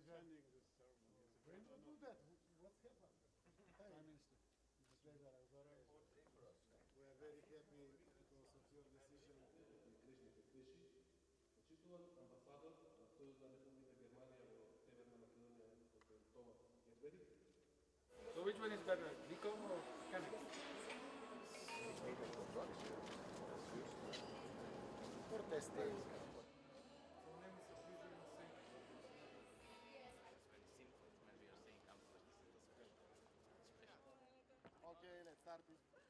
attending this ceremony. When you do that, what's happened? Prime Minister. We are very happy because of your decision. Почитуван амбасадор на Сојузна Република Германија во Северна Македонија, господин Томас Едбери. So which one is better, Nikon or Canon? For testing. Okay, let's start it.